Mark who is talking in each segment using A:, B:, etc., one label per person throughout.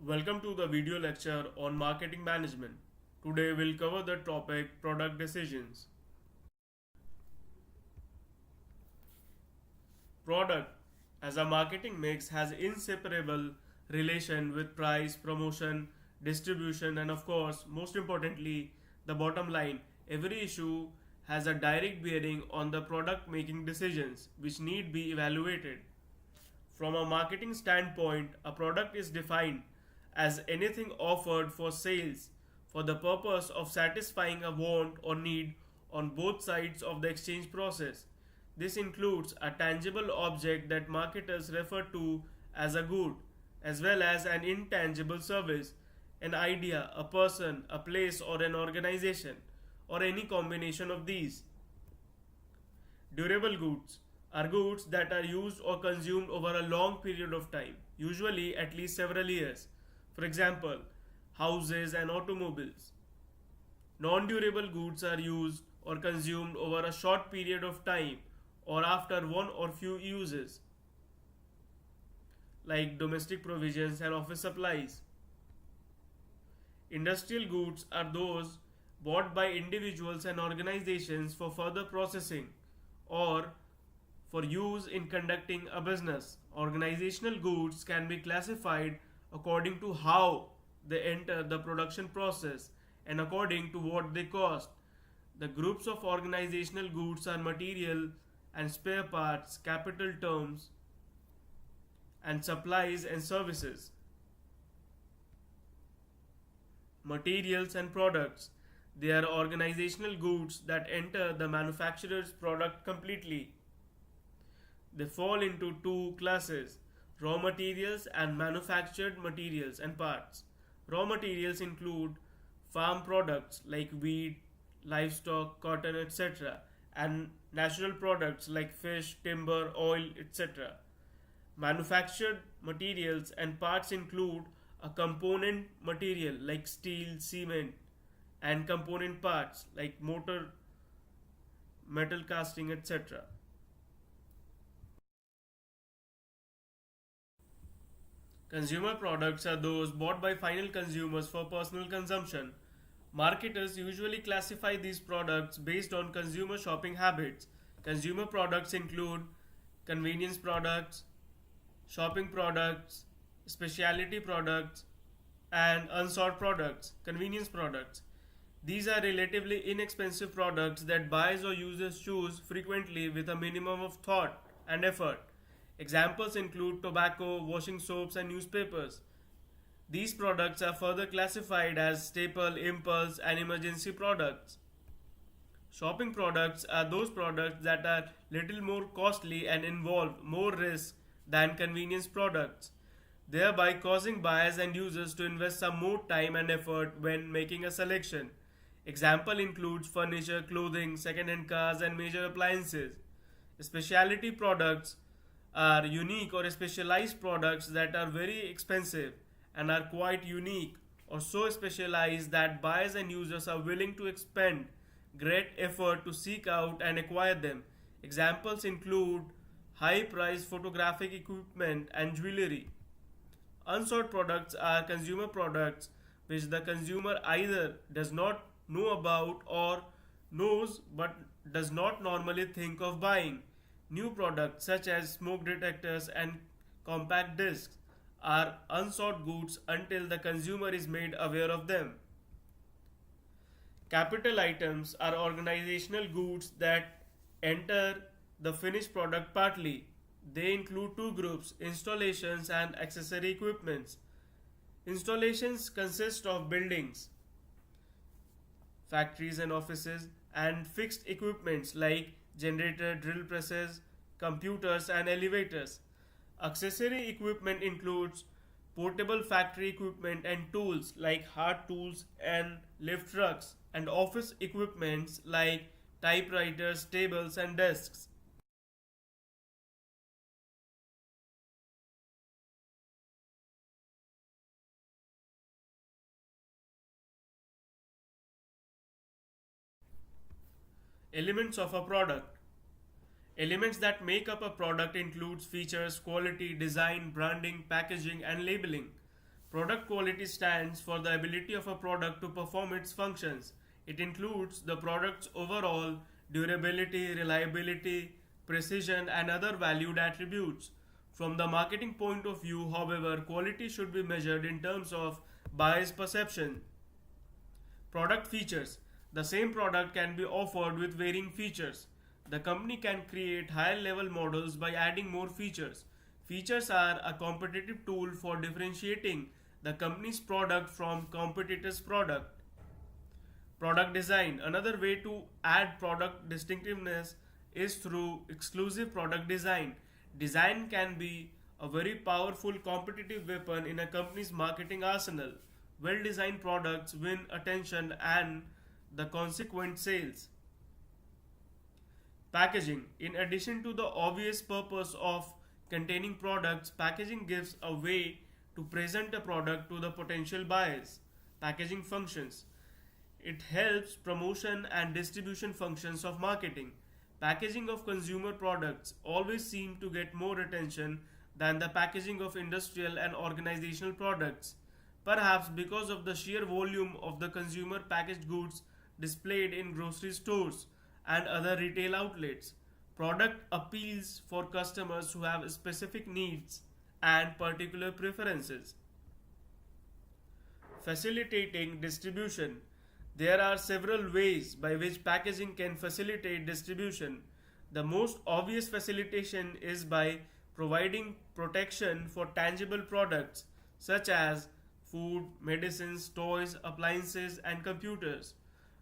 A: Welcome to the video lecture on marketing management. Today we'll cover the topic product decisions. Product as a marketing mix has inseparable relation with price, promotion, distribution and of course most importantly the bottom line. Every issue has a direct bearing on the product making decisions which need be evaluated. From a marketing standpoint, a product is defined as anything offered for sales for the purpose of satisfying a want or need on both sides of the exchange process. This includes a tangible object that marketers refer to as a good, as well as an intangible service, an idea, a person, a place, or an organization, or any combination of these. Durable goods are goods that are used or consumed over a long period of time, usually at least several years. For example, houses and automobiles. Non durable goods are used or consumed over a short period of time or after one or few uses, like domestic provisions and office supplies. Industrial goods are those bought by individuals and organizations for further processing or for use in conducting a business. Organizational goods can be classified according to how they enter the production process and according to what they cost. The groups of organizational goods are material and spare parts, capital terms, and supplies and services. Materials and products. They are organizational goods that enter the manufacturer's product completely. They fall into two classes: raw materials and manufactured materials and parts. Raw materials include farm products like wheat, livestock, cotton, etc., and natural products like fish, timber, oil, etc. Manufactured materials and parts include a component material like steel, cement, and component parts like motor, metal casting, etc. Consumer products are those bought by final consumers for personal consumption. Marketers usually classify these products based on consumer shopping habits. Consumer products include convenience products, shopping products, specialty products, and unsought products, convenience products. These are relatively inexpensive products that buyers or users choose frequently with a minimum of thought and effort. Examples include tobacco, washing soaps, and newspapers. These products are further classified as staple, impulse, and emergency products. Shopping products are those products that are little more costly and involve more risk than convenience products, thereby causing buyers and users to invest some more time and effort when making a selection. Example includes furniture, clothing, second-hand cars, and major appliances. Specialty products are unique or specialized products that are very expensive and are quite unique or so specialized that buyers and users are willing to expend great effort to seek out and acquire them. Examples include high priced photographic equipment and jewelry. Unsought products are consumer products which the consumer either does not know about or knows but does not normally think of buying. New products such as smoke detectors and compact discs are unsought goods until the consumer is made aware of them. Capital items are organizational goods that enter the finished product partly. They include two groups: installations and accessory equipments. Installations consist of buildings, factories and offices, and fixed equipments like generator, drill presses, computers, and elevators. Accessory equipment includes portable factory equipment and tools like hard tools and lift trucks, and office equipments like typewriters, tables, and desks. Elements of a product. Elements that make up a product includes features, quality, design, branding, packaging, and labeling. Product quality stands for the ability of a product to perform its functions. It includes the product's overall durability, reliability, precision, and other valued attributes. From the marketing point of view, however, quality should be measured in terms of buyer's perception. Product features. The same product can be offered with varying features. The company can create higher level models by adding more features. Features are a competitive tool for differentiating the company's product from competitors' product. Product design. Another way to add product distinctiveness is through exclusive product design. Design can be a very powerful competitive weapon in a company's marketing arsenal. Well designed products win attention and the consequent sales. Packaging. In addition to the obvious purpose of containing products, packaging gives a way to present a product to the potential buyers. Packaging functions. It helps promotion and distribution functions of marketing. Packaging of consumer products always seem to get more attention than the packaging of industrial and organizational products, perhaps because of the sheer volume of the consumer packaged goods displayed in grocery stores and other retail outlets. Product appeals for customers who have specific needs and particular preferences. Facilitating distribution. There are several ways by which packaging can facilitate distribution. The most obvious facilitation is by providing protection for tangible products such as food, medicines, toys, appliances, and computers.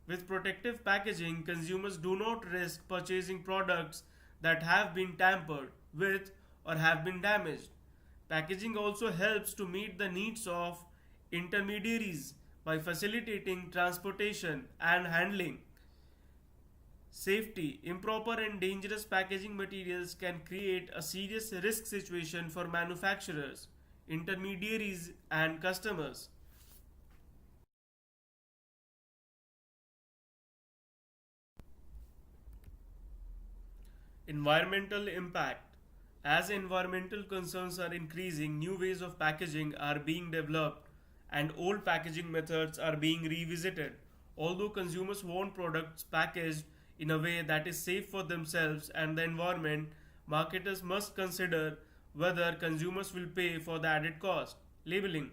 A: With protective packaging, consumers do not risk purchasing products that have been tampered with or have been damaged. Packaging also helps to meet the needs of intermediaries by facilitating transportation and handling. Safety. Improper and dangerous packaging materials can create a serious risk situation for manufacturers, intermediaries, and customers. Environmental impact. As environmental concerns are increasing, new ways of packaging are being developed and old packaging methods are being revisited. Although consumers want products packaged in a way that is safe for themselves and the environment, marketers must consider whether consumers will pay for the added cost. Labeling.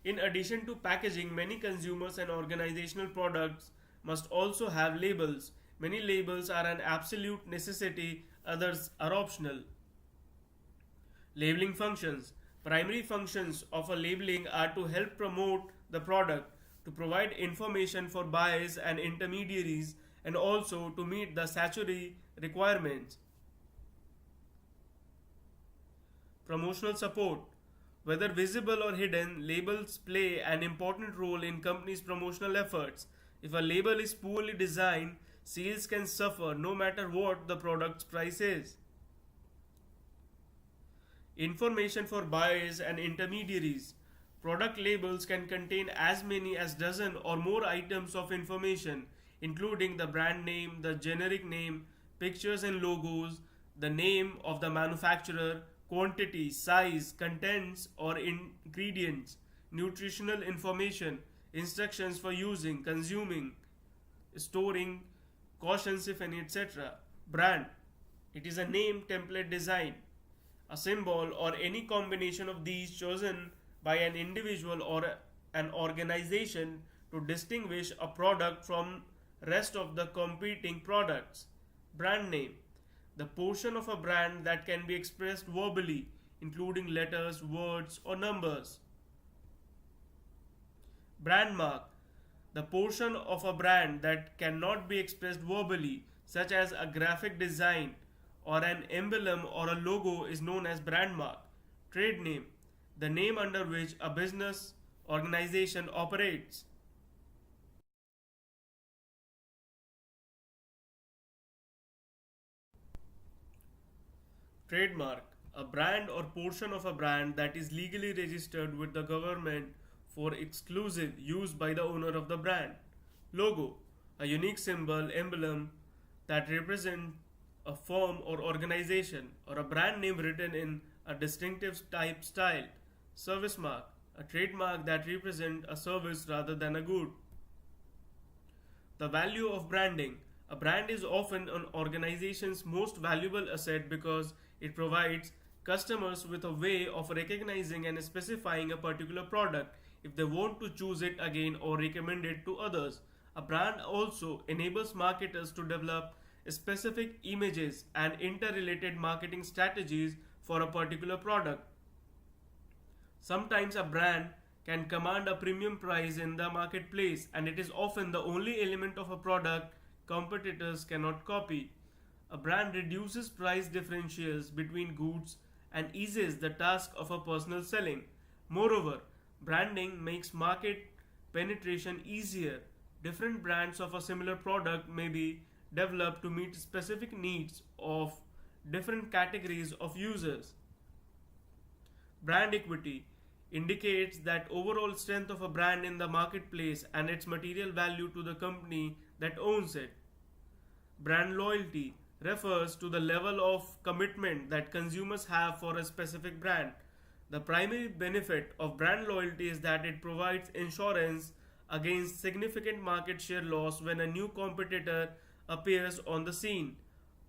A: In addition to packaging, many consumers and organizational products must also have labels. Many labels are an absolute necessity, others are optional. Labeling functions. Primary functions of a labeling are to help promote the product, to provide information for buyers and intermediaries, and also to meet the statutory requirements. Promotional support. Whether visible or hidden, labels play an important role in companies' promotional efforts. If a label is poorly designed, sales can suffer no matter what the product's price is. Information for buyers and intermediaries. Product labels can contain as many as dozen or more items of information, including the brand name, the generic name, pictures and logos, the name of the manufacturer, quantity, size, contents or ingredients, nutritional information, instructions for using, consuming, storing, cautions if any, etc. Brand. It is a name, template, design, a symbol or any combination of these chosen by an individual or an organization to distinguish a product from rest of the competing products. Brand name. The portion of a brand that can be expressed verbally, including letters, words, or numbers. Brand mark. The portion of a brand that cannot be expressed verbally, such as a graphic design or an emblem or a logo, is known as brand mark. Trade name. The name under which a business organization operates. Trademark. A brand or portion of a brand that is legally registered with the government for exclusive use by the owner of the brand. Logo. A unique symbol, emblem that represents a firm or organization or a brand name written in a distinctive type style. Service mark, a trademark that represents a service rather than a good. The value of branding. A brand is often an organization's most valuable asset because it provides customers with a way of recognizing and specifying a particular product if they want to choose it again or recommend it to others. A brand also enables marketers to develop specific images and interrelated marketing strategies for a particular product. Sometimes a brand can command a premium price in the marketplace, and it is often the only element of a product competitors cannot copy. A brand reduces price differentials between goods and eases the task of a personal selling. Moreover, branding makes market penetration easier. Different brands of a similar product may be developed to meet specific needs of different categories of users. Brand equity indicates that overall strength of a brand in the marketplace and its material value to the company that owns it. Brand loyalty refers to the level of commitment that consumers have for a specific brand. The primary benefit of brand loyalty is that it provides insurance against significant market share loss when a new competitor appears on the scene.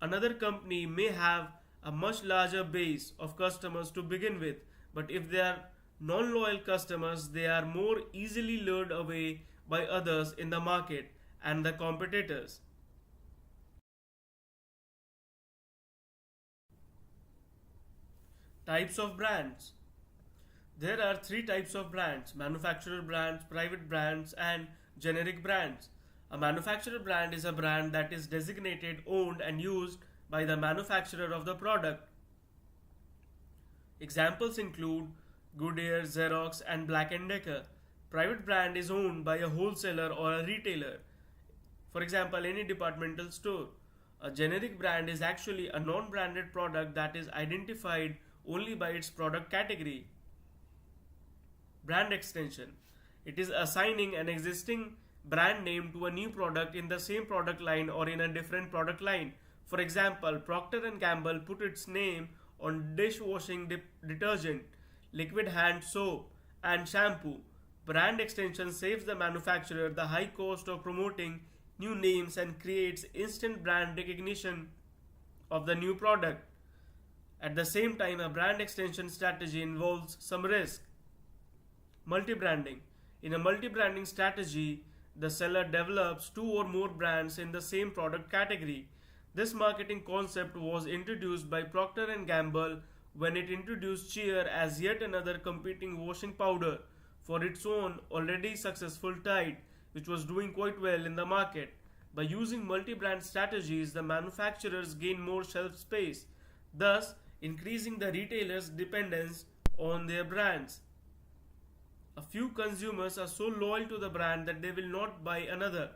A: Another company may have a much larger base of customers to begin with, but if they are non loyal customers, they are more easily lured away by others in the market and the competitors. Types of brands. There are three types of brands: manufacturer brands, private brands, and generic brands. A manufacturer brand is a brand that is designated, owned, and used by the manufacturer of the product. Examples include Goodyear, Xerox, and Black & Decker. Private brand is owned by a wholesaler or a retailer. For example, any departmental store. A generic brand is actually a non-branded product that is identified only by its product category. Brand extension. It is assigning an existing brand name to a new product in the same product line or in a different product line. For example, Procter & Gamble put its name on dishwashing detergent, liquid hand soap, and shampoo. Brand extension saves the manufacturer the high cost of promoting new names and creates instant brand recognition of the new product. At the same time, a brand extension strategy involves some risk. Multi-branding. In a multi-branding strategy, the seller develops two or more brands in the same product category. This marketing concept was introduced by Procter & Gamble when it introduced Cheer as yet another competing washing powder for its own already successful Tide, which was doing quite well in the market. By using multi-brand strategies, the manufacturers gain more shelf space, thus increasing the retailer's dependence on their brands. A few consumers are so loyal to the brand that they will not buy another.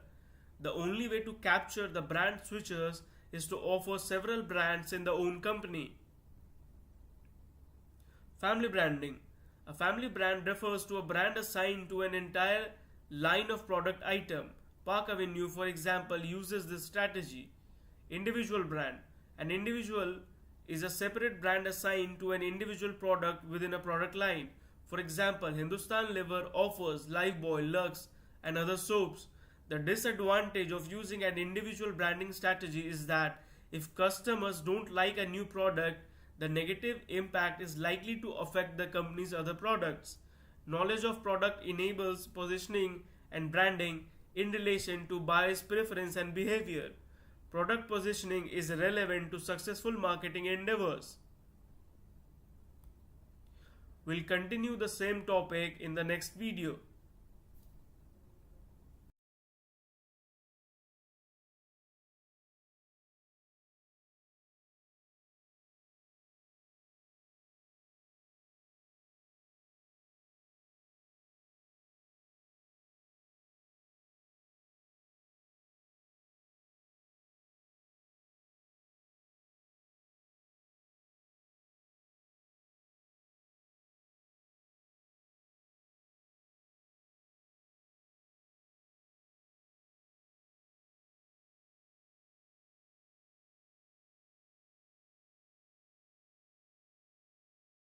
A: The only way to capture the brand switchers is to offer several brands in the own company. Family branding. A family brand refers to a brand assigned to an entire line of product item. Park Avenue, for example, uses this strategy. Individual brand. An individual is a separate brand assigned to an individual product within a product line. For example, Hindustan Liver offers Lifebuoy, Lux, and other soaps. The disadvantage of using an individual branding strategy is that if customers don't like a new product, the negative impact is likely to affect the company's other products. Knowledge of product enables positioning and branding in relation to buyers' preference and behavior. Product positioning is relevant to successful marketing endeavors. We'll continue the same topic in the next video.